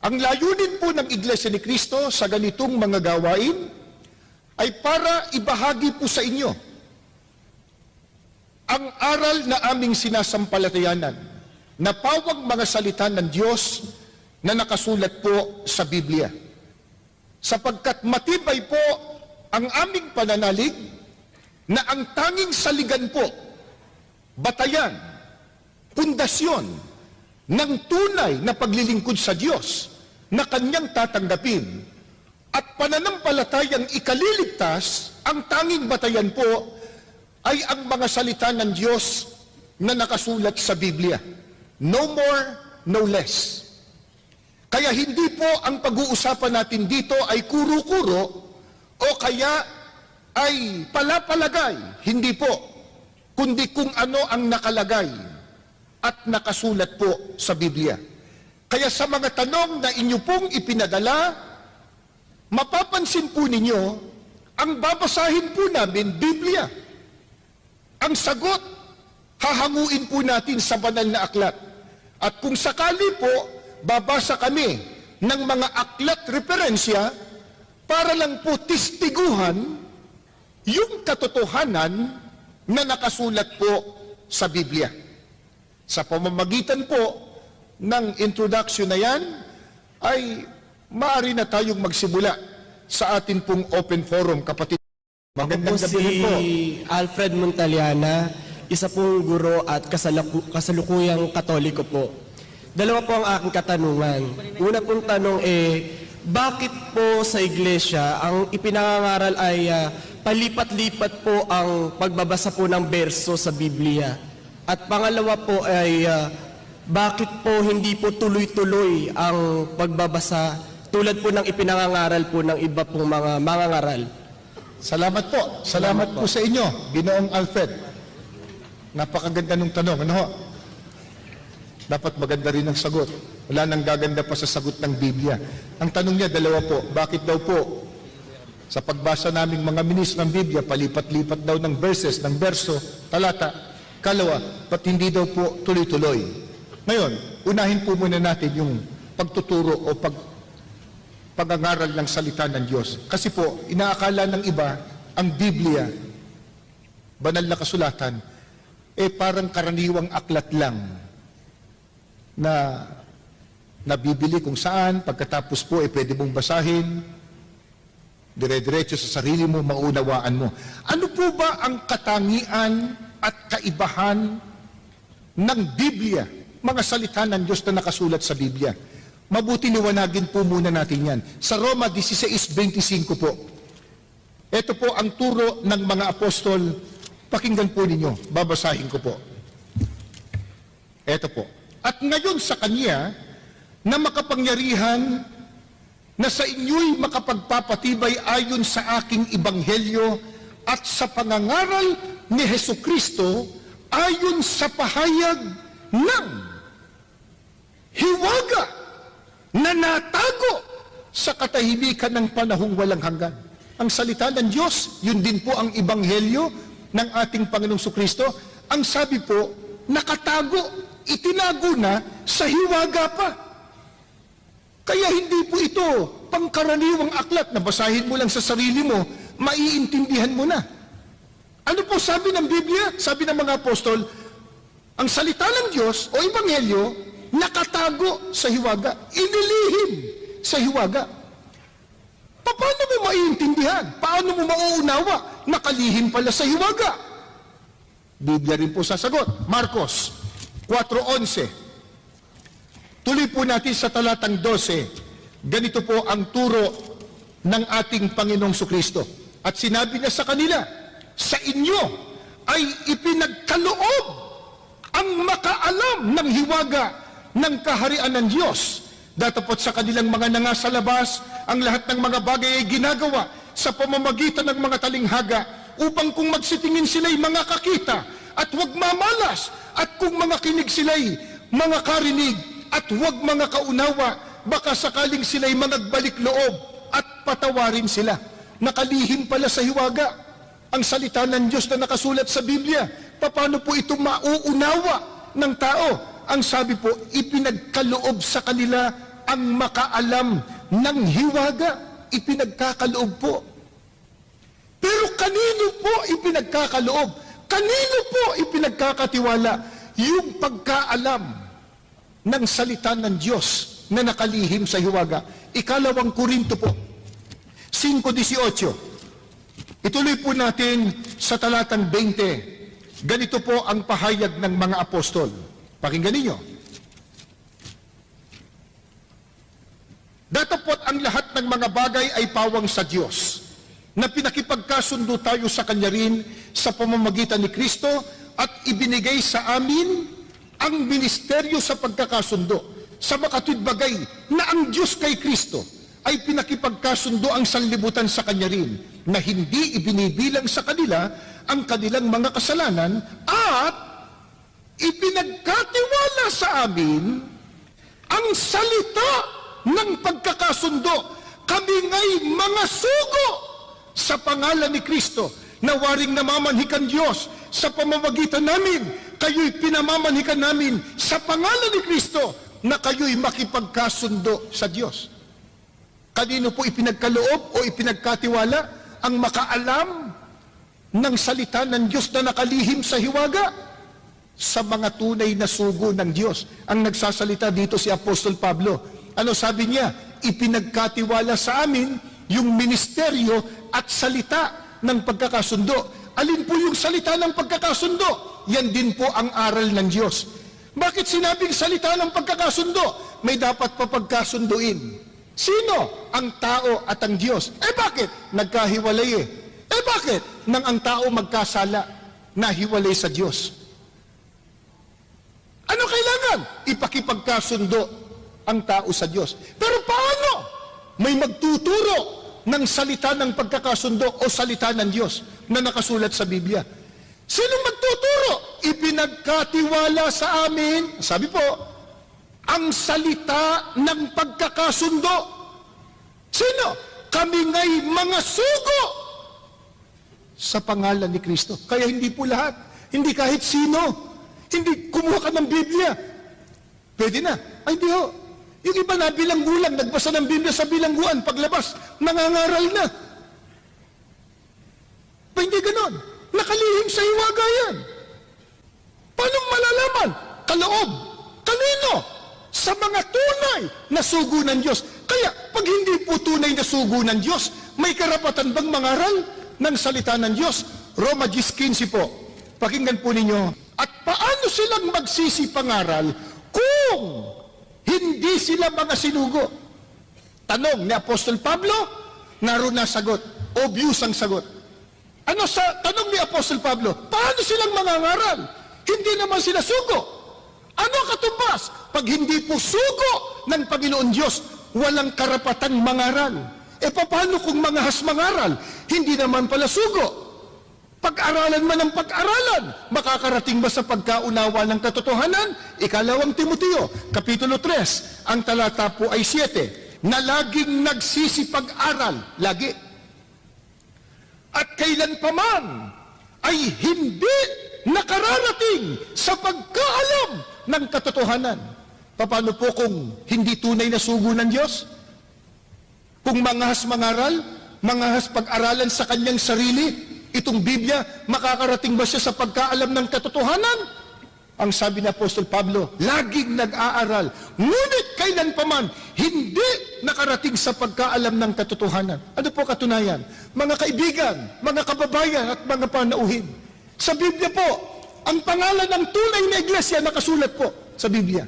Ang layunin po ng Iglesia ni Cristo sa ganitong mga gawain ay para ibahagi po sa inyo ang aral na aming sinasampalatayanan na pawang mga salita ng Diyos na nakasulat po sa Biblia. Sapagkat matibay po ang aming pananalig na ang tanging saligan po, batayan, pundasyon ng tunay na paglilingkod sa Diyos na kanyang tatanggapin at pananampalatayang ikaliligtas, ang tanging batayan po ay ang mga salita ng Diyos na nakasulat sa Biblia. No more, no less. Kaya hindi po ang pag-uusapan natin dito ay kuro-kuro o kaya ay palapalagay. Hindi po. Kundi kung ano ang nakalagay at nakasulat po sa Biblia. Kaya sa mga tanong na inyo pong ipinadala, mapapansin po ninyo, ang babasahin po namin, Biblia. Ang sagot, hahanguin po natin sa banal na aklat. At kung sakali po, babasa kami ng mga aklat referensya para lang po tistiguhan yung katotohanan na nakasulat po sa Biblia. Sa pamamagitan po ng introduction na yan, ay maaari na tayong magsimula sa atin pong open forum, kapatid. Magandang gabi po. Alfred Montaliana, isa pong guro at kasalukuyang Katoliko po. Dalawa po ang aking katanungan. Una pong tanong bakit po sa iglesia ang ipinangangaral ay palipat-lipat po ang pagbabasa po ng berso sa Biblia? At pangalawa po ay bakit po hindi po tuloy-tuloy ang pagbabasa tulad po ng ipinangangaral po ng iba pong mga mangangaral? Salamat po. Salamat po sa inyo, Ginoong Alfred. Napakaganda ng tanong. Ano ho? Dapat maganda rin ang sagot. Wala nang gaganda pa sa sagot ng Biblia. Ang tanong niya, dalawa po. Bakit daw po sa pagbasa naming mga ministro ng Biblia, palipat-lipat daw ng verses, ng verso, talata, kalawa, ba't hindi daw po tuloy-tuloy? Ngayon, unahin po muna natin yung pagtuturo o pag-angaral ng salita ng Diyos. Kasi po, inaakala ng iba, ang Biblia, banal na kasulatan, parang karaniwang aklat lang na nabibili kung saan, pagkatapos po, pwede mong basahin, dire-diretso sa sarili mo, maunawaan mo. Ano po ba ang katangian at kaibahan ng Biblia, mga salita ng Diyos na nakasulat sa Biblia? Mabuti liwanagin po muna natin yan. Sa Roma 16:25 po. Ito po ang turo ng mga apostol. Pakinggan po ninyo. Babasahin ko po. Ito po. At ngayon sa Kanya, na makapangyarihan, na sa inyo'y makapagpapatibay ayon sa aking ebanghelyo at sa pangangaral ni Hesukristo ayon sa pahayag ng hiwaga na natago sa katahimikan ng panahong walang hanggan. Ang salita ng Diyos, yun din po ang ebanghelyo ng ating Panginoong Jesucristo. Ang sabi po, nakatago, itinago na sa hiwaga pa. Kaya hindi po ito pangkaraniwang aklat na basahin mo lang sa sarili mo, maiintindihan mo na. Ano po sabi ng Biblia? Sabi ng mga apostol, ang salita ng Diyos o ebanghelyo, nakatago sa hiwaga, inilihim sa hiwaga. Paano mo maiintindihan? Paano mo mauunawa? Nakalihim pala sa hiwaga. Biblia rin po sasagot. Marcos 4:11. Tuloy po natin sa talatang 12. Ganito po ang turo ng ating Panginoong Jesucristo. At sinabi niya sa kanila, sa inyo ay ipinagkaloob ang makaalam ng hiwaga ng kaharian ng Diyos. Datapot sa kanilang mga nangasa labas, ang lahat ng mga bagay ay ginagawa sa pamamagitan ng mga talinghaga upang kung magsitingin sila'y mga kakita at huwag mamalas at kung mga kinig sila'y mga karinig at huwag mga kaunawa, baka sakaling sila'y managbalik loob at patawarin sila. Nakalihim pala sa hiwaga ang salita ng Diyos na nakasulat sa Biblia. Paano po ito mauunawa ng tao? Ang sabi po, ipinagkaloob sa kanila ang ang makaalam ng hiwaga, ipinagkakaloob po. Pero kanino po ipinagkakaloob? Kanino po ipinagkakatiwala yung pagkaalam ng salita ng Diyos na nakalihim sa hiwaga? Ikalawang Korinto po, 5:18. Ituloy po natin sa talatang 20. Ganito po ang pahayag ng mga apostol. Pakinggan ninyo. Datapot ang lahat ng mga bagay ay pawang sa Diyos, na pinakipagkasundo tayo sa Kanya rin sa pamamagitan ni Kristo at ibinigay sa amin ang ministeryo sa pagkakasundo, sa makatwid bagay na ang Diyos kay Kristo ay pinakipagkasundo ang sanlibutan sa Kanya rin, na hindi ibinibilang sa kanila ang kanilang mga kasalanan at ipinagkatiwala sa amin ang salita ng pagkakasundo. Kami nga'y mga sugo sa pangalan ni Kristo, na waring namamanhikan Diyos sa pamamagitan namin. Kayo'y pinamamanhikan namin sa pangalan ni Kristo, na kayo'y makipagkasundo sa Diyos. Kanino po ipinagkaloob o ipinagkatiwala ang makaalam ng salita ng Diyos na nakalihim sa hiwaga? Sa mga tunay na sugo ng Diyos. Ang nagsasalita dito si Apostol Pablo. Ano sabi niya? Ipinagkatiwala sa amin yung ministeryo at salita ng pagkakasundo. Alin po yung salita ng pagkakasundo? Yan din po ang aral ng Diyos. Bakit sinabing salita ng pagkakasundo? May dapat pa pagkasunduin. Sino? Ang tao at ang Diyos. Bakit? Nagkahiwalay bakit? Nang ang tao magkasala, nahiwalay sa Diyos. Ano kailangan? Ipakipagkasundo ang tao sa Diyos. Pero paano? May magtuturo ng salita ng pagkakasundo o salita ng Diyos na nakasulat sa Biblia. Sinong magtuturo? Ipinagkatiwala sa amin, sabi po, ang salita ng pagkakasundo. Sino? Kami nga'y mga sugo sa pangalan ni Kristo. Kaya hindi po lahat. Hindi kahit sino. Hindi kumuha ka ng Biblia. Pwede na. Ay, hindi ho. Yung iba na bilangguan, nagbasa ng Biblia sa bilangguan, paglabas, nangangaral na. Pa, hindi ganon. Nakalihim sa hiwaga yan. Paano malalaman? Kaloob. Kanino? Sa mga tunay na sugo ng Diyos. Kaya, pag hindi po tunay na sugo ng Diyos, may karapatan bang mangaral ng salita ng Diyos? Roma 10:15 po. Pakinggan po ninyo. At paano silang magsisipangaral kung hindi sila mga sinugo? Tanong ni Apostol Pablo, naroon na sagot. Obvious ang sagot. Ano sa tanong ni Apostol Pablo? Paano silang mangangaral? Hindi naman sila sugo. Ano katumbas? Pag hindi po sugo ng Panginoon Diyos, walang karapatang mangaral. Paano kung mangahas mangaral? Hindi naman pala sugo. Pag-aralan man ang pag-aralan, makakarating ba sa pagkaunawa ng katotohanan? Ikalawang Timoteo, Kapitulo 3, ang talata po ay 7, na laging nagsisipag-aral, lagi. At kailanpaman ay hindi nakararating sa pagkaalam ng katotohanan. Paano po kung hindi tunay na sugo ng Diyos? Kung mangahas mangaral, mangahas pag-aralan sa kanyang sarili, itong Biblia, makakarating ba siya sa pagkaalam ng katotohanan? Ang sabi ni Apostol Pablo, laging nag-aaral, ngunit kailanpaman hindi nakarating sa pagkaalam ng katotohanan. Ano po katunayan? Mga kaibigan, mga kababayan at mga panauhin. Sa Biblia po, ang pangalan ng tunay na iglesia nakasulat po sa Biblia.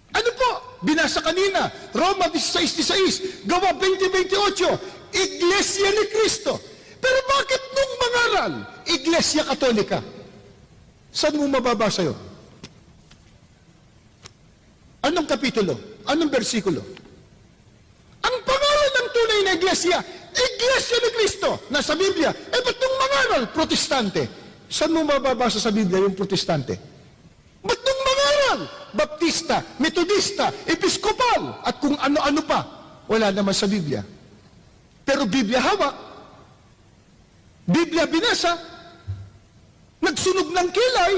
Ano po? Binasa kanina, Roma 16:16, Gawa 20:28, Iglesia ni Cristo. Pero bakit nung mangaral, Iglesia Katolika? Saan mo mababasa yun? Anong kapitulo? Anong bersikulo? Ang pangalan ng tunay na iglesia, Iglesia ni Cristo, nasa Biblia. Ba't nung mangaral, Protestante? Saan mo mababasa sa Biblia yung Protestante? Ba't nung mangaral, Baptista, Metodista, Episkopal, at kung ano-ano pa? Wala naman sa Biblia. Pero Biblia hawak. Biblia binasa, nagsunog ng kilay,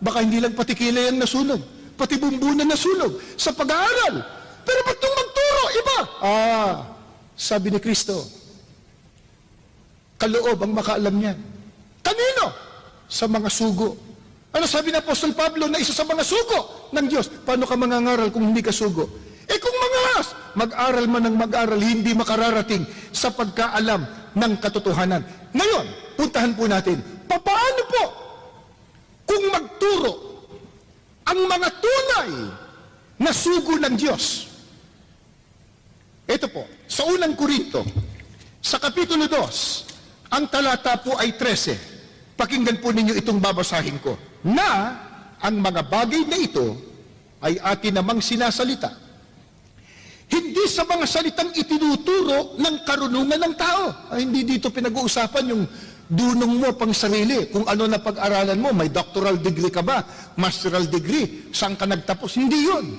baka hindi lang pati kilay ang nasunog, pati bumbunan nasunog sa pag-aaral Pero ba't nung magturo, iba? Sabi ni Kristo, kaloob ang makaalam niyan. Kanino? Sa mga sugo. Ano sabi ng Apostol Pablo na isa sa mga sugo ng Diyos? Paano ka mangangaral kung hindi ka sugo? Kung mangahas, mag-aral man ng mag-aral, hindi makararating sa pagkaalam ng katotohanan. Ngayon, puntahan po natin, paano po kung magturo ang mga tunay na sugo ng Diyos? Ito po, sa unang Korinto, sa Kapitulo 2, ang talata po ay 13. Pakinggan po ninyo itong babasahin ko. Na ang mga bagay na ito ay atin namang sinasalita. Hindi sa mga salitang itinuturo ng karunungan ng tao. Hindi dito pinag-uusapan yung dunong mo pang sarili. Kung ano na pag-aralan mo, may doctoral degree ka ba? Masteral degree? Saan ka nagtapos? Hindi yun.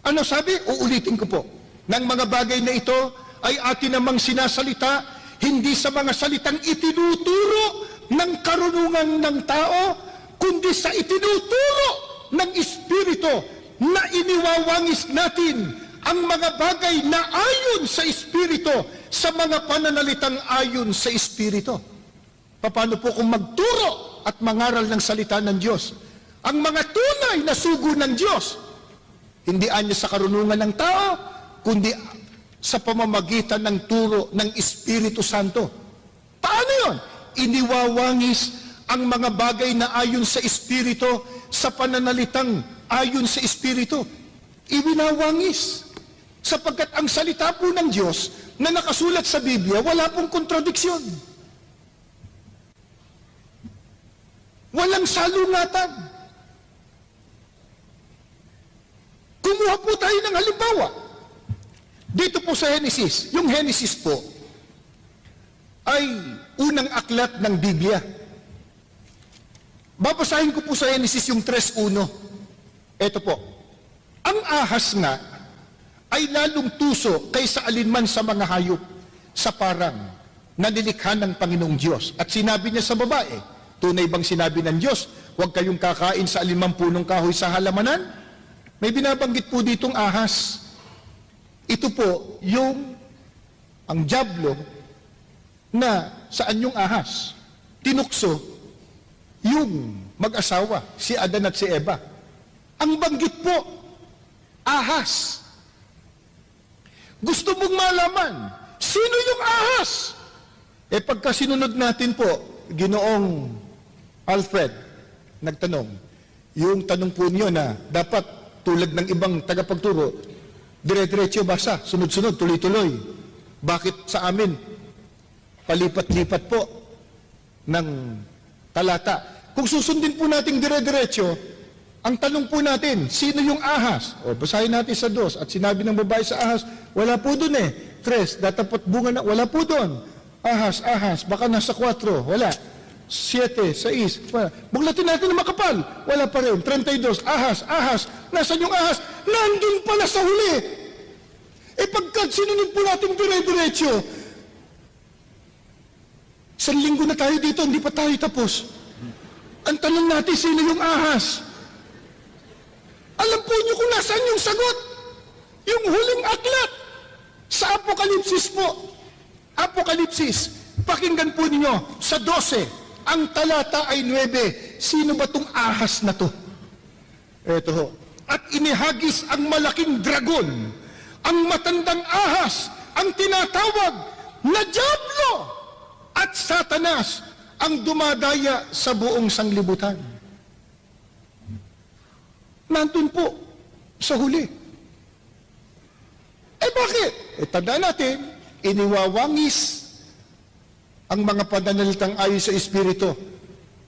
Ano sabi? Uulitin ko po. Ng mga bagay na ito ay atin namang sinasalita, hindi sa mga salitang itinuturo ng karunungan ng tao, kundi sa itinuturo ng Espiritu na iniwawangis natin ang mga bagay na ayon sa Espiritu sa mga pananalitang ayon sa Espiritu. Paano po kung magturo at mangaral ng salita ng Diyos? Ang mga tunay na sugo ng Diyos, hindi anya sa karunungan ng tao, kundi sa pamamagitan ng turo ng Espiritu Santo. Paano yun? Iniwawangis ang mga bagay na ayon sa Espiritu sa pananalitang ayon sa Espiritu. Iwinawangis. Sapagkat ang salita po ng Diyos na nakasulat sa Biblia, wala pong kontradiksyon. Walang salungatan. Kumuha po tayo ng halimbawa. Dito po sa Genesis, yung Genesis po ay unang aklat ng Biblia. Babasahin ko po sa Genesis yung 3:1. Ito po. Ang ahas nga ay lalong tuso kaysa alinman sa mga hayop sa parang na nilikha ng Panginoong Diyos. At sinabi niya sa babae, tunay bang sinabi ng Diyos, huwag kayong kakain sa alinmang punong kahoy sa halamanan? May binabanggit po ditong ahas. Ito po yung ang dyablo na saan yung ahas? Tinukso yung mag-asawa, si Adan at si Eva. Ang banggit po, ahas. Gusto mong malaman, sino yung ahas? Pagka sinunod natin po, Ginoong Alfred, nagtanong, yung tanong po niyo na dapat tulad ng ibang tagapagturo, dire-diretso basa, sunod-sunod, tuloy-tuloy. Bakit sa amin? Palipat-lipat po ng talata. Kung susundin po natin dire-diretso, ang tanong po natin, sino yung ahas? Basahin natin sa 2. At sinabi ng babae sa ahas, wala po dun 3, datapot bunga na, wala po dun. Ahas, baka nasa 4, wala. 7, 6, wala. Buglatin natin na makapal, wala pa rin. 32, ahas, nasan yung ahas? Nandun pala sa huli. Pagka sinunod po natin dire-diretso, 1 linggo na tayo dito, hindi pa tayo tapos. Ang tanong natin, sino yung ahas? Alam po niyo kung nasaan yung sagot? Yung huling aklat sa Apokalipsis po. Apokalipsis, pakinggan po ninyo, sa 12, ang talata ay 9. Sino ba itong ahas na to? Ito ho. At inihagis ang malaking dragon, ang matandang ahas, ang tinatawag na Diablo at Satanas, ang dumadaya sa buong sanglibutan. Nandun po sa huli. Bakit? Tandaan natin, iniwawangis ang mga pananalitang ayon sa Espiritu,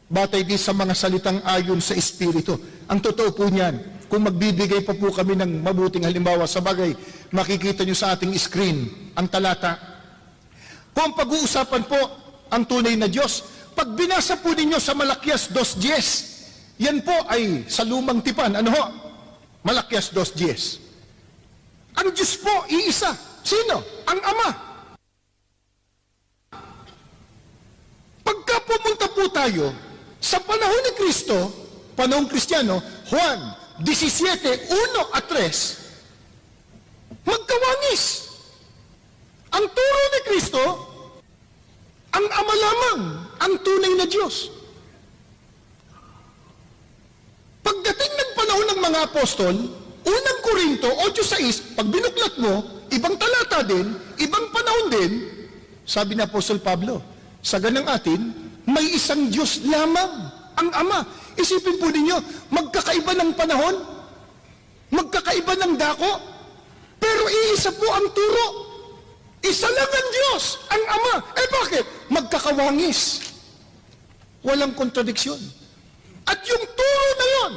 batay din sa mga salitang ayon sa Espiritu. Ang totoo po niyan, kung magbibigay pa po kami ng mabuting halimbawa, sa bagay, makikita nyo sa ating screen ang talata. Kung pag-uusapan po ang tunay na Diyos, pag binasa po ninyo sa Malakias 2:10, yan po ay sa lumang tipan. Ano ho? Malakias 2:10. Ang Diyos po, iisa. Sino? Ang Ama. Pagka pumunta po tayo sa panahon ni Kristo, panahon Kristiyano, Juan 17:1 at 3, magkawangis. Ang turo ni Kristo, ang Ama lamang, ang tunay na Diyos. Pagdating ng panahon ng mga apostol, unang Korinto 8:6, pag binuklat mo, ibang talata din, ibang panahon din, sabi ni Apostol Pablo, sa ganang atin, may isang Diyos lamang, ang Ama. Isipin po ninyo, magkakaiba ng panahon, magkakaiba ng dako, pero iisa po ang turo. Isa lang ang Diyos, ang Ama. Eh bakit? Magkakawangis. Walang kontradiksyon. At yung turo na yon,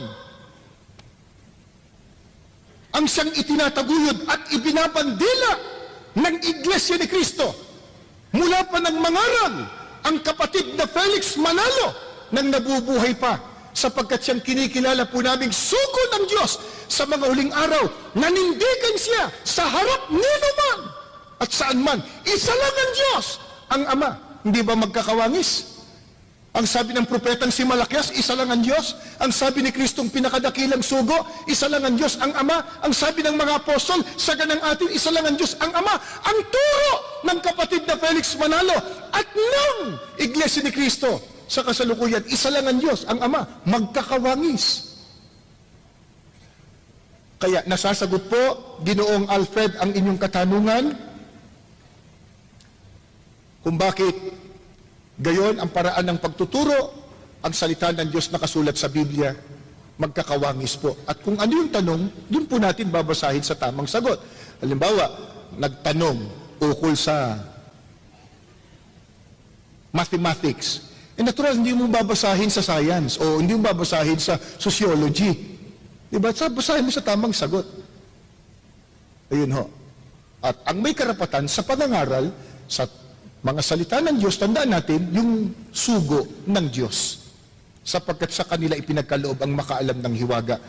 ang siyang itinataguyod at ibinabandila ng Iglesia ni Cristo, mula pa ng mangaral, ang kapatid na Felix Manalo, nang nabubuhay pa, sapagkat siyang kinikilala po naming sugo ng Diyos sa mga huling araw, nanindigan siya sa harap nino man at saan man. Isa lang ang Diyos, ang Ama. Hindi ba magkakawangis? Ang sabi ng propetang si Malakias, isa lang ang Diyos. Ang sabi ni Kristong pinakadakilang sugo, isa lang ang Diyos, ang Ama. Ang sabi ng mga apostol, sa ganang atin, isa lang ang Diyos, ang Ama. Ang turo ng kapatid na Felix Manalo at ng Iglesia ni Cristo sa kasalukuyan, isa lang ang Diyos, ang Ama. Magkakawangis. Kaya nasasagot po, Ginoong Alfred, ang inyong katanungan kung bakit gayon ang paraan ng pagtuturo, ang salita ng Diyos nakasulat sa Biblia, magkakawangis po. At kung ano yung tanong, doon po natin babasahin sa tamang sagot. Halimbawa, nagtanong ukol sa mathematics. Eh natural, hindi mo babasahin sa science o hindi mo babasahin sa sociology. Diba? Basahin mo sa tamang sagot. Ayun ho. At ang may karapatan sa pangangaral, sa mga salita ng Diyos, tandaan natin, yung sugo ng Diyos. Sapagkat sa kanila ipinagkaloob ang makaalam ng hiwaga.